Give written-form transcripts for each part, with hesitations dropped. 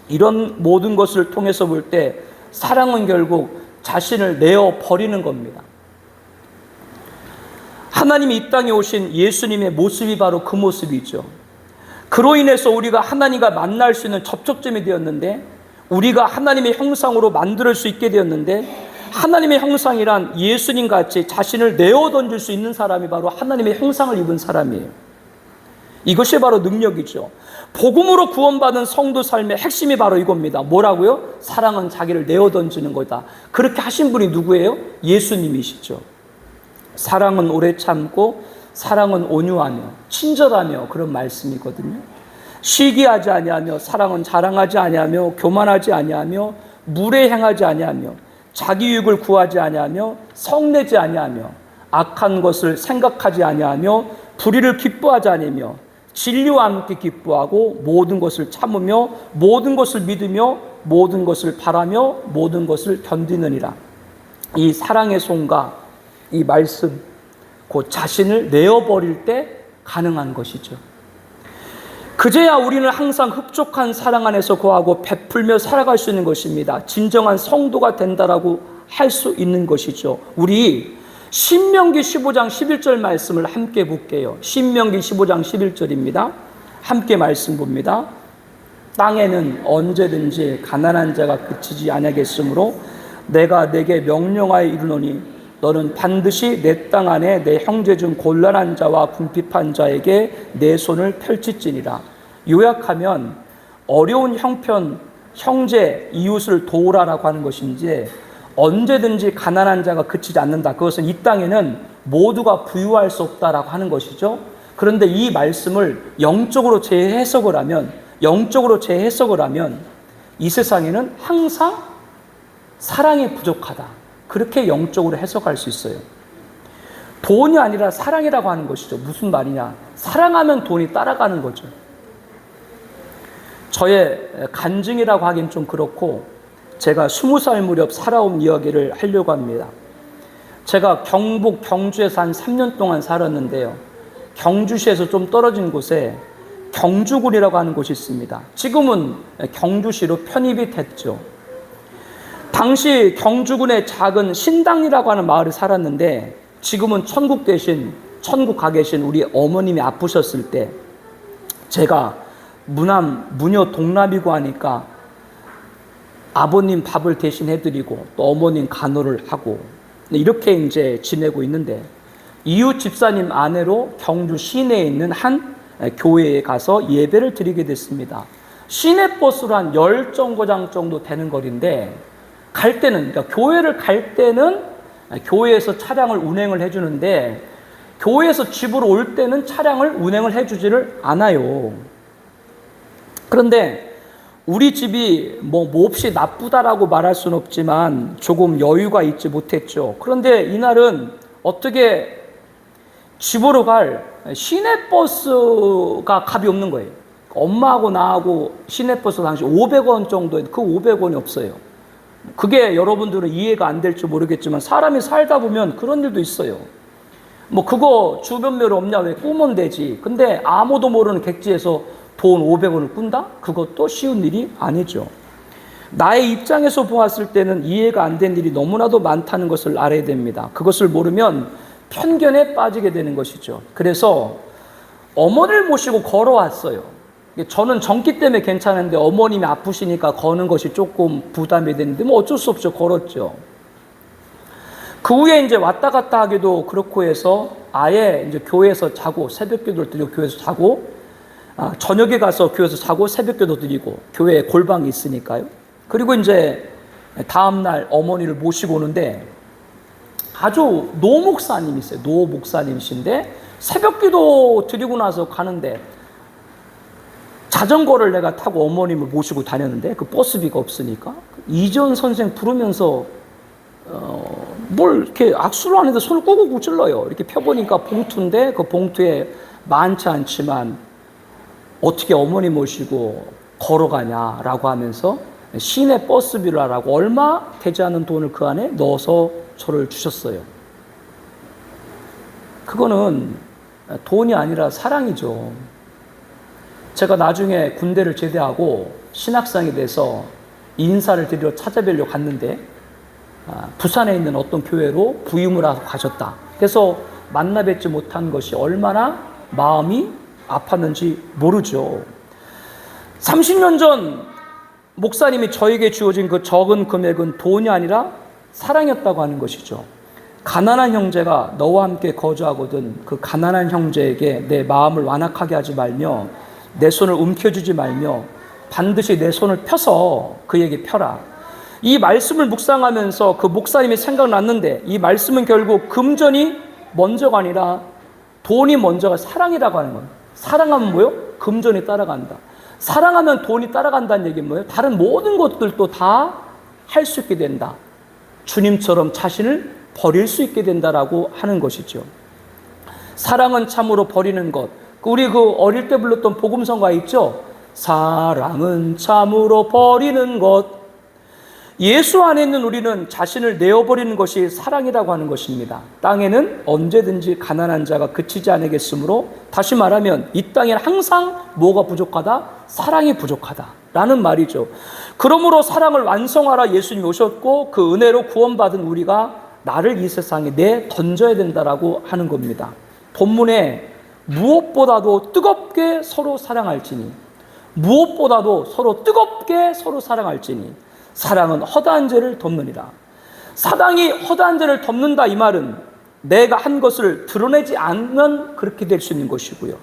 이런 모든 것을 통해서 볼 때 사랑은 결국 자신을 내어 버리는 겁니다. 하나님이 이 땅에 오신 예수님의 모습이 바로 그 모습이죠. 그로 인해서 우리가 하나님과 만날 수 있는 접촉점이 되었는데, 우리가 하나님의 형상으로 만들 수 있게 되었는데, 하나님의 형상이란 예수님 같이 자신을 내어 던질 수 있는 사람이 바로 하나님의 형상을 입은 사람이에요. 이것이 바로 능력이죠. 복음으로 구원받은 성도 삶의 핵심이 바로 이겁니다. 뭐라고요? 사랑은 자기를 내어 던지는 거다. 그렇게 하신 분이 누구예요? 예수님이시죠. 사랑은 오래 참고 사랑은 온유하며 친절하며, 그런 말씀이거든요. 시기하지 아니하며, 사랑은 자랑하지 아니하며, 교만하지 아니하며, 물에 행하지 아니하며, 자기 유익을 구하지 아니하며, 성내지 아니하며, 악한 것을 생각하지 아니하며, 불의를 기뻐하지 아니하며, 진리와 함께 기뻐하고, 모든 것을 참으며, 모든 것을 믿으며, 모든 것을 바라며, 모든 것을 견디느니라. 이 사랑의 손과 이 말씀, 곧 자신을 내어버릴 때 가능한 것이죠. 그제야 우리는 항상 흡족한 사랑 안에서 거하고 베풀며 살아갈 수 있는 것입니다. 진정한 성도가 된다라고 할 수 있는 것이죠. 우리 신명기 15장 11절 말씀을 함께 볼게요. 신명기 15장 11절입니다. 함께 말씀 봅니다. 땅에는 언제든지 가난한 자가 그치지 아니하겠으므로 내가 내게 명령하여 이르노니 너는 반드시 내 땅 안에 내 형제 중 곤란한 자와 궁핍한 자에게 내 손을 펼칠지니라. 요약하면 어려운 형편, 형제, 이웃을 도우라라고 하는 것인지, 언제든지 가난한 자가 그치지 않는다. 그것은 이 땅에는 모두가 부유할 수 없다라고 하는 것이죠. 그런데 이 말씀을 영적으로 재해석을 하면 이 세상에는 항상 사랑이 부족하다. 그렇게 영적으로 해석할 수 있어요. 돈이 아니라 사랑이라고 하는 것이죠. 무슨 말이냐? 사랑하면 돈이 따라가는 거죠. 저의 간증이라고 하긴 좀 그렇고, 제가 20살 무렵 살아온 이야기를 하려고 합니다. 제가 경북 경주에서 한 3년 동안 살았는데요. 경주시에서 좀 떨어진 곳에 경주군이라고 하는 곳이 있습니다. 지금은 경주시로 편입이 됐죠. 당시 경주군의 작은 신당이라고 하는 마을에 살았는데, 지금은 천국 가 계신 우리 어머님이 아프셨을 때 제가 무녀 동랍이고 하니까 아버님 밥을 대신 해드리고 또 어머님 간호를 하고 이렇게 이제 지내고 있는데, 이웃 집사님 아내로 경주 시내에 있는 한 교회에 가서 예배를 드리게 됐습니다. 시내버스로 한 10정거장 정도 되는 거리인데, 갈 때는, 그러니까 교회를 갈 때는 교회에서 차량을 운행을 해주는데, 교회에서 집으로 올 때는 차량을 운행을 해주지를 않아요. 그런데 우리 집이 몹시 나쁘다라고 말할 수는 없지만 조금 여유가 있지 못했죠. 그런데 이날은 어떻게 집으로 갈 시내버스가 값이 없는 거예요. 엄마하고 나하고 시내버스 당시 500원 정도에, 그 500원이 없어요. 그게 여러분들은 이해가 안 될지 모르겠지만 사람이 살다 보면 그런 일도 있어요. 그거 주변면허 없냐, 왜 꾸면 되지. 근데 아무도 모르는 객지에서 돈 500원을 꾼다? 그것도 쉬운 일이 아니죠. 나의 입장에서 보았을 때는 이해가 안 된 일이 너무나도 많다는 것을 알아야 됩니다. 그것을 모르면 편견에 빠지게 되는 것이죠. 그래서 어머니를 모시고 걸어왔어요. 저는 전기 때문에 괜찮은데 어머님이 아프시니까 거는 것이 조금 부담이 되는데 어쩔 수 없죠. 걸었죠. 그 후에 이제 왔다 갔다 하기도 그렇고 해서 아예 이제 교회에서 자고, 새벽 기도를 드리고 교회에서 자고, 저녁에 가서 교회에서 자고 새벽 기도 드리고, 교회에 골방이 있으니까요. 그리고 이제 다음날 어머니를 모시고 오는데, 아주 노 목사님이세요. 노 목사님이신데 새벽 기도 드리고 나서 가는데 자전거를 내가 타고 어머님을 모시고 다녔는데, 그 버스비가 없으니까 이전 선생 부르면서 뭘 이렇게 악수를 하는데 손을 꾹꾹 찔러요. 이렇게 펴보니까 봉투인데 그 봉투에 많지 않지만 어떻게 어머니 모시고 걸어가냐라고 하면서 시내 버스비를 하라고 얼마 되지 않은 돈을 그 안에 넣어서 저를 주셨어요. 그거는 돈이 아니라 사랑이죠. 제가 나중에 군대를 제대하고 신학생이 돼서 인사를 드리러 찾아뵈려고 갔는데 부산에 있는 어떤 교회로 부임을 하고 가셨다. 그래서 만나 뵙지 못한 것이 얼마나 마음이 아팠는지 모르죠. 30년 전 목사님이 저에게 주어진 그 적은 금액은 돈이 아니라 사랑이었다고 하는 것이죠. 가난한 형제가 너와 함께 거주하거든 그 가난한 형제에게 내 마음을 완악하게 하지 말며 내 손을 움켜쥐지 말며 반드시 내 손을 펴서 그에게 펴라. 이 말씀을 묵상하면서 그 목사님이 생각났는데, 이 말씀은 결국 금전이 먼저가 아니라 돈이 먼저가 사랑이라고 하는 거예요. 사랑하면 뭐예요? 금전이 따라간다. 사랑하면 돈이 따라간다는 얘기는 뭐예요? 다른 모든 것들도 다 할 수 있게 된다. 주님처럼 자신을 버릴 수 있게 된다라고 하는 것이죠. 사랑은 참으로 버리는 것. 우리 그 어릴 때 불렀던 복음성가 있죠? 사랑은 참으로 버리는 것. 예수 안에 있는 우리는 자신을 내어버리는 것이 사랑이라고 하는 것입니다. 땅에는 언제든지 가난한 자가 그치지 않겠으므로, 다시 말하면 이 땅에는 항상 뭐가 부족하다? 사랑이 부족하다 라는 말이죠. 그러므로 사랑을 완성하라 예수님이 오셨고, 그 은혜로 구원받은 우리가 나를 이 세상에 내던져야 된다라고 하는 겁니다. 본문에 무엇보다도 뜨겁게 서로 사랑할지니, 무엇보다도 서로 뜨겁게 서로 사랑할지니 사랑은 허다한 죄를 덮느니라. 사랑이 허다한 죄를 덮는다, 이 말은 내가 한 것을 드러내지 않으면 그렇게 될 수 있는 것이고요.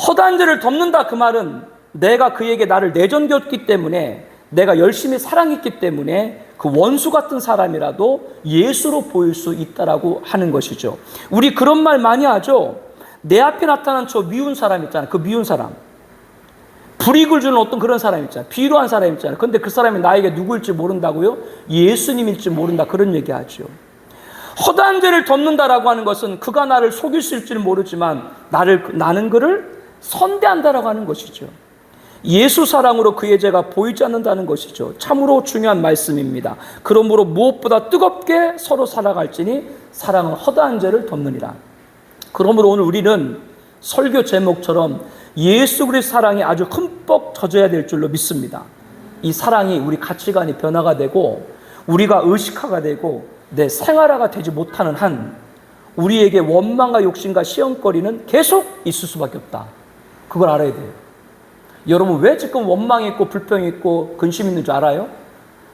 허다한 죄를 덮는다, 그 말은 내가 그에게 나를 내전겼기 때문에, 내가 열심히 사랑했기 때문에 그 원수 같은 사람이라도 예수로 보일 수 있다라고 하는 것이죠. 우리 그런 말 많이 하죠. 내 앞에 나타난 저 미운 사람 있잖아요. 그 미운 사람, 불이익을 주는 어떤 그런 사람 있잖아요. 비루한 사람 있잖아요. 근데 그 사람이 나에게 누구일지 모른다고요? 예수님일지 모른다, 그런 얘기하죠. 허다한 죄를 덮는다라고 하는 것은 그가 나를 속일 수 있을지는 모르지만 나는 그를 선대한다라고 하는 것이죠. 예수 사랑으로 그의 죄가 보이지 않는다는 것이죠. 참으로 중요한 말씀입니다. 그러므로 무엇보다 뜨겁게 서로 살아갈지니 사랑은 허다한 죄를 덮느니라. 그러므로 오늘 우리는 설교 제목처럼 예수 그리스도 사랑이 아주 흠뻑 젖어야 될 줄로 믿습니다. 이 사랑이 우리 가치관이 변화가 되고 우리가 의식화가 되고 내 생활화가 되지 못하는 한 우리에게 원망과 욕심과 시험거리는 계속 있을 수밖에 없다. 그걸 알아야 돼요. 여러분, 왜 지금 원망이 있고 불평이 있고 근심이 있는 줄 알아요?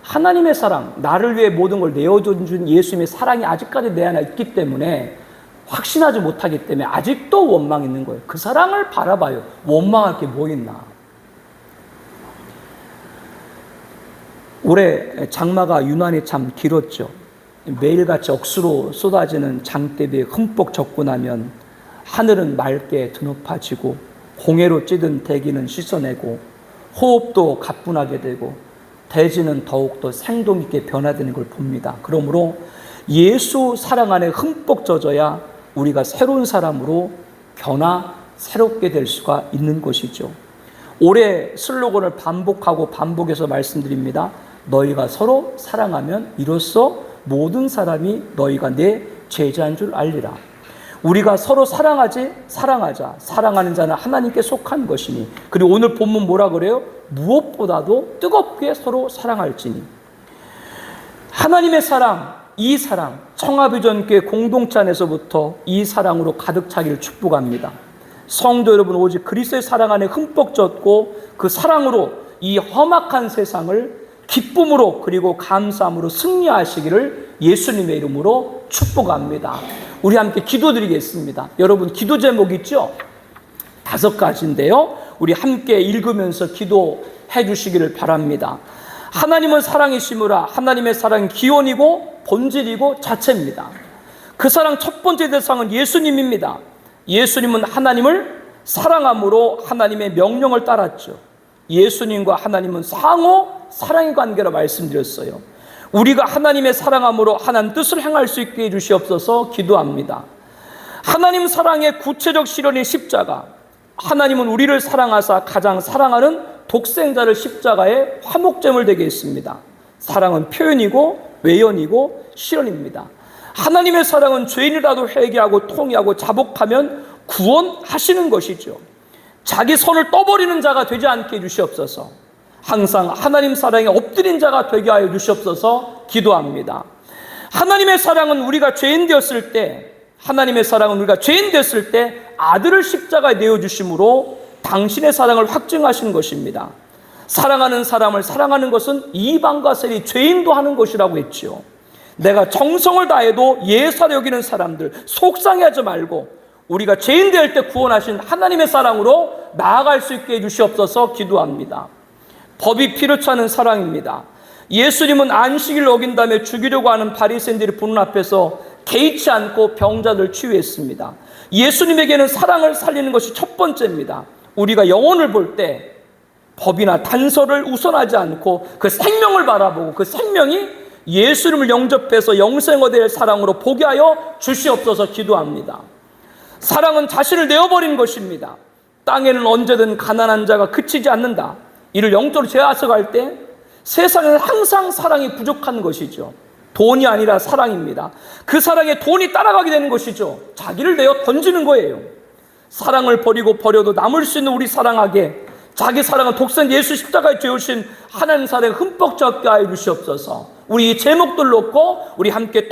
하나님의 사랑, 나를 위해 모든 걸 내어준 예수님의 사랑이 아직까지 내 안에 있기 때문에, 확신하지 못하기 때문에 아직도 원망이 있는 거예요. 그 사랑을 바라봐요. 원망할 게 뭐 있나. 올해 장마가 유난히 참 길었죠. 매일같이 억수로 쏟아지는 장대비에 흠뻑 젖고 나면 하늘은 맑게 드높아지고 공해로 찌든 대기는 씻어내고 호흡도 가뿐하게 되고 대지는 더욱더 생동 있게 변화되는 걸 봅니다. 그러므로 예수 사랑 안에 흠뻑 젖어야 우리가 새로운 사람으로 새롭게 될 수가 있는 것이죠. 올해 슬로건을 반복하고 반복해서 말씀드립니다. 너희가 서로 사랑하면 이로써 모든 사람이 너희가 내 제자인 줄 알리라. 우리가 서로 사랑하자. 사랑하는 자는 하나님께 속한 것이니. 그리고 오늘 본문 뭐라 그래요? 무엇보다도 뜨겁게 서로 사랑할지니. 하나님의 사랑, 이 사랑, 청하비전교회 공동체 안에서부터 이 사랑으로 가득 차기를 축복합니다. 성도 여러분, 오직 그리스도의 사랑 안에 흠뻑 젖고 그 사랑으로 이 험악한 세상을 기쁨으로 그리고 감사함으로 승리하시기를 예수님의 이름으로 축복합니다. 우리 함께 기도드리겠습니다. 여러분, 기도 제목 있죠? 5가지인데요. 우리 함께 읽으면서 기도해 주시기를 바랍니다. 하나님은 사랑이시므라. 하나님의 사랑은 기원이고 본질이고 자체입니다. 그 사랑 첫 번째 대상은 예수님입니다. 예수님은 하나님을 사랑함으로 하나님의 명령을 따랐죠. 예수님과 하나님은 상호 사랑의 관계라 말씀드렸어요. 우리가 하나님의 사랑함으로 하나님 뜻을 행할 수 있게 해주시옵소서 기도합니다. 하나님 사랑의 구체적 실현인 십자가. 하나님은 우리를 사랑하사 가장 사랑하는 독생자를 십자가에 화목제물 되게 했습니다. 사랑은 표현이고 외연이고 실현입니다. 하나님의 사랑은 죄인이라도 회개하고 통회하고 자복하면 구원하시는 것이죠. 자기 손을 떠버리는 자가 되지 않게 해주시옵소서. 항상 하나님 사랑에 엎드린 자가 되게 하여 주시옵소서 기도합니다. 하나님의 사랑은 우리가 죄인 되었을 때, 아들을 십자가에 내어주심으로 당신의 사랑을 확증하신 것입니다. 사랑하는 사람을 사랑하는 것은 이방과 세리 죄인도 하는 것이라고 했지요. 내가 정성을 다해도 예사로 여기는 사람들 속상해하지 말고 우리가 죄인 될 때 구원하신 하나님의 사랑으로 나아갈 수 있게 해주시옵소서 기도합니다. 법이 필요치 않은 사랑입니다. 예수님은 안식일을 어긴다며 죽이려고 하는 바리새인들이 보는 앞에서 개의치 않고 병자들 치유했습니다. 예수님에게는 사랑을 살리는 것이 첫 번째입니다. 우리가 영혼을 볼 때 법이나 단서를 우선하지 않고 그 생명을 바라보고 그 생명이 예수님을 영접해서 영생 얻을 사랑으로 보게 하여 주시옵소서 기도합니다. 사랑은 자신을 내어버리는 것입니다. 땅에는 언제든 가난한 자가 그치지 않는다. 이를 영적으로 재해석할 때 세상에는 항상 사랑이 부족한 것이죠. 돈이 아니라 사랑입니다. 그 사랑에 돈이 따라가게 되는 것이죠. 자기를 내어 던지는 거예요. 사랑을 버려도 남을 수 있는 우리 사랑하게 자기 사랑은 독생 예수 십자가에 죄오신 하나님 사랑에 흠뻑 젖게 하여 주시옵소서. 우리 이 제목들 놓고 우리 함께